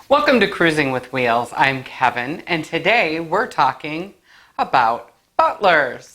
Welcome to Cruising with Wheels. I'm Kevin, and today we're talking about butlers.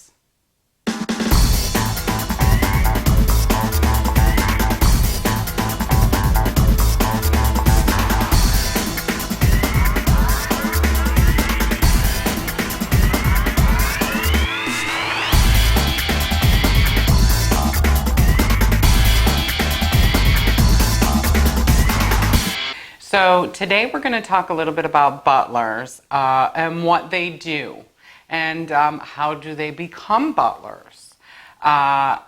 So today we're going to talk a little bit about butlers and what they do and how do they become butlers.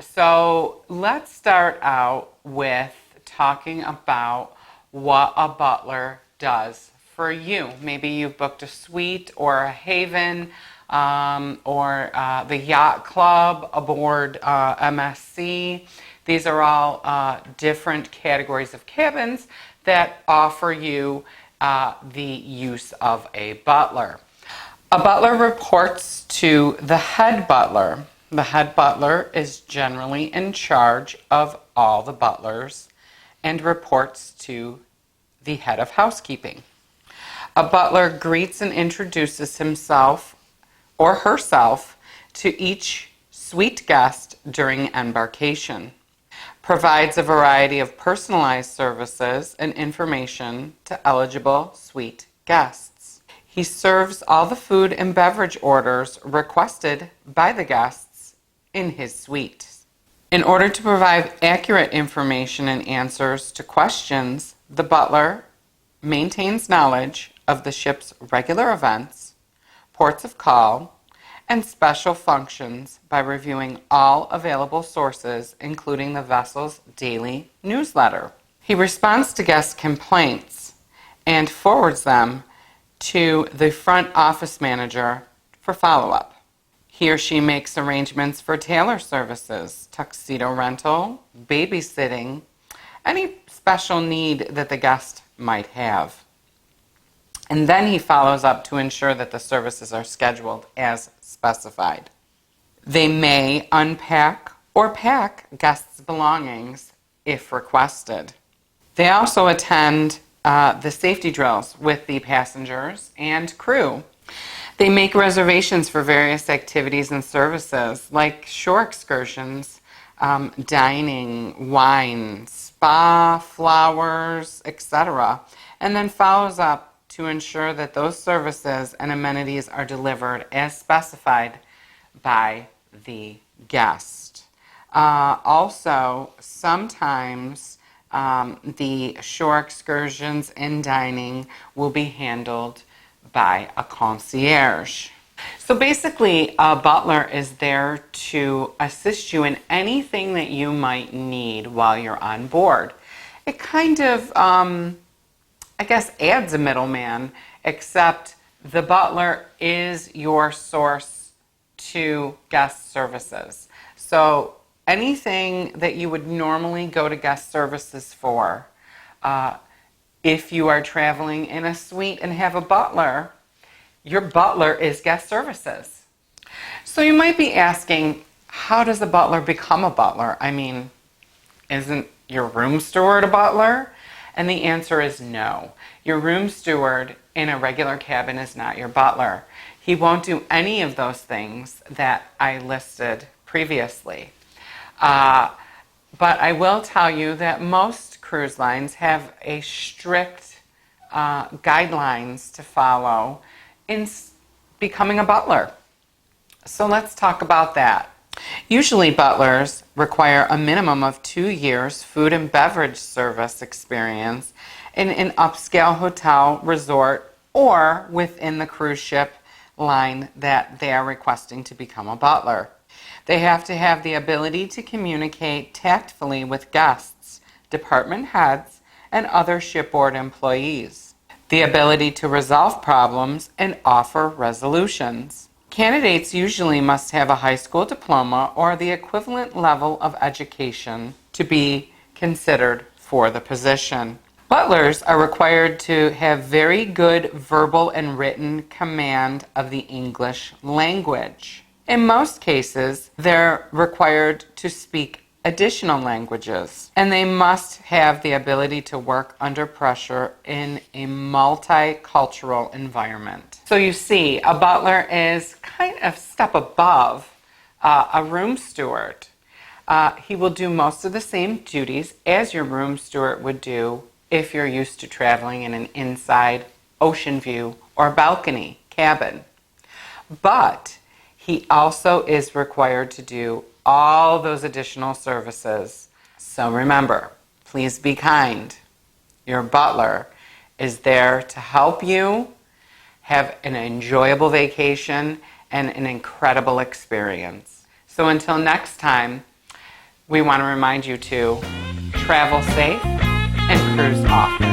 So let's start out with talking about what a butler does for you. Maybe you've booked a suite or a haven or the yacht club aboard MSC. These are all different categories of cabins that offer you the use of a butler. A butler reports to the head butler. The head butler is generally in charge of all the butlers and reports to the head of housekeeping. A butler greets and introduces himself or herself to each suite guest during embarkation, provides a variety of personalized services and information to eligible suite guests. He serves all the food and beverage orders requested by the guests in his suite. In order to provide accurate information and answers to questions, the butler maintains knowledge of the ship's regular events, ports of call, and special functions by reviewing all available sources, including the vessel's daily newsletter. He responds to guest complaints and forwards them to the front office manager for follow-up. He or she makes arrangements for tailor services, tuxedo rental, babysitting, any special need that the guest might have. And then he follows up to ensure that the services are scheduled as specified. They may unpack or pack guests' belongings if requested. They also attend the safety drills with the passengers and crew. They make reservations for various activities and services like shore excursions, dining, wine, spa, flowers, etc., and then follows up to ensure that those services and amenities are delivered as specified by the guest. Also, sometimes the shore excursions and dining will be handled by a concierge. So basically, a butler is there to assist you in anything that you might need while you're on board. It kind of adds a middleman, except the butler is your source to guest services. So anything that you would normally go to guest services for, if you are traveling in a suite and have a butler, your butler is guest services. So you might be asking, how does a butler become a butler? I mean, isn't your room steward a butler? And the answer is no. Your room steward in a regular cabin is not your butler. He won't do any of those things that I listed previously. But I will tell you that most cruise lines have a strict guidelines to follow in becoming a butler. So let's talk about that. Usually butlers require a minimum of 2 years food and beverage service experience in an upscale hotel, resort, or within the cruise ship line that they are requesting to become a butler. They have to have the ability to communicate tactfully with guests, department heads, and other shipboard employees. The ability to resolve problems and offer resolutions. Candidates usually must have a high school diploma or the equivalent level of education to be considered for the position. Butlers are required to have very good verbal and written command of the English language. In most cases, they're required to speak additional languages, and they must have the ability to work under pressure in a multicultural environment. So you see, a butler is kind of a step above a room steward. He will do most of the same duties as your room steward would do if you're used to traveling in an inside ocean view or balcony cabin. But he also is required to do all those additional services. So remember, please be kind. Your butler is there to help you have an enjoyable vacation and an incredible experience. So until next time, we want to remind you to travel safe and cruise often.